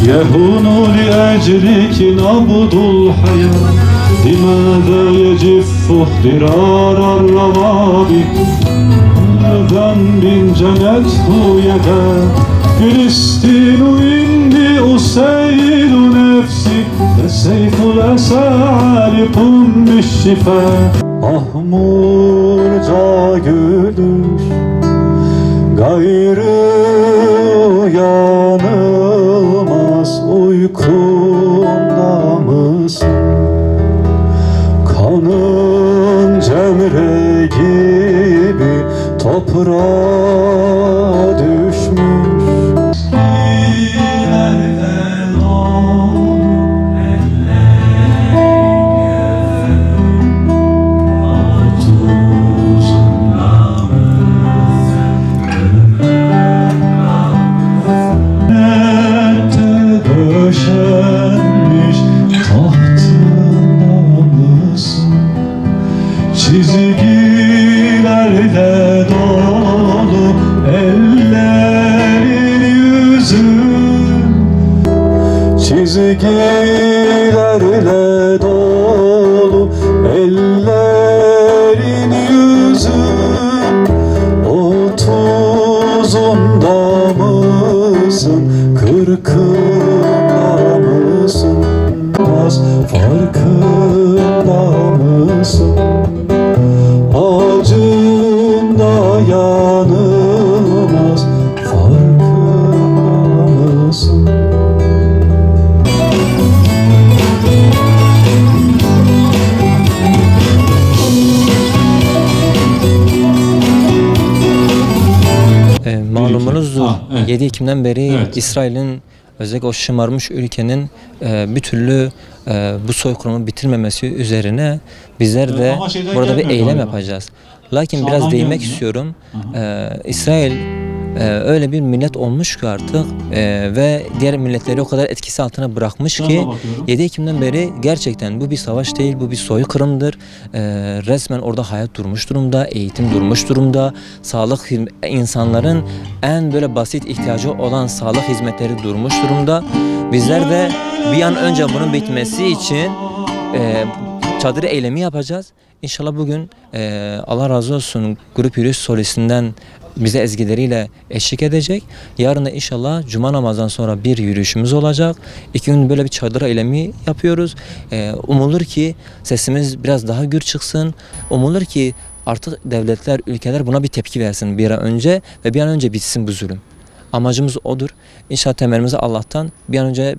يهون لأجلك نبض الحياة لماذا يجف احترار الروابط ذنب جنته يدا فلسطين إني أسيد نفسي السيف الأسى عالق بالشفاء Mahmurca gülür gayrı uyanılmaz uykunda mısın? Kanın cemre gibi toprağa düşmüş. Çizgilerle dolu ellerin yüzün Çizgilerle dolu ellerin yüzün Otuzunda mısın, kırkında mısın? Az farkında mısın? Acında yanılmaz farkında mısın? Malumunuzdur, evet. 7 Ekim'den beri Evet. İsrail'in özellikle o şımarmış ülkenin bir türlü bu soykırımı bitirmemesi üzerine bizler de burada bir eylem yapacağız. Lakin biraz değinmek istiyorum. İsrail öyle bir millet olmuş ki artık ve diğer milletleri o kadar etkisi altına bırakmış ki 7 Ekim'den beri gerçekten bu bir savaş değil, bu bir soykırımdır. Resmen orada hayat durmuş durumda, eğitim durmuş durumda, sağlık insanların en böyle basit ihtiyacı olan sağlık hizmetleri durmuş durumda. Bizler de bir an önce bunun bitmesi için çadır eylemi yapacağız. İnşallah bugün Allah razı olsun Grup Yürüyüş Solisi'nden bize ezgileriyle eşlik edecek. Yarın da inşallah Cuma namazdan sonra bir yürüyüşümüz olacak. 2 gün böyle bir çadır eylemi yapıyoruz. Umulur ki sesimiz biraz daha gür çıksın. Umulur ki artık devletler, ülkeler buna bir tepki versin bir an önce ve bir an önce bitsin bu zulüm. Amacımız odur. İnşallah temelimizi Allah'tan bir an önce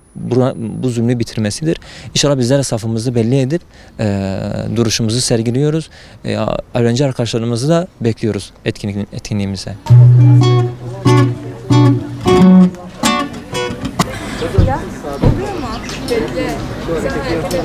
bu zulmü bitirmesidir. İnşallah bizler de safımızı belli edip duruşumuzu sergiliyoruz. Öğrenci arkadaşlarımızı da bekliyoruz etkinliğimize. Ya, oluyor mu? Belli. Güzel hareket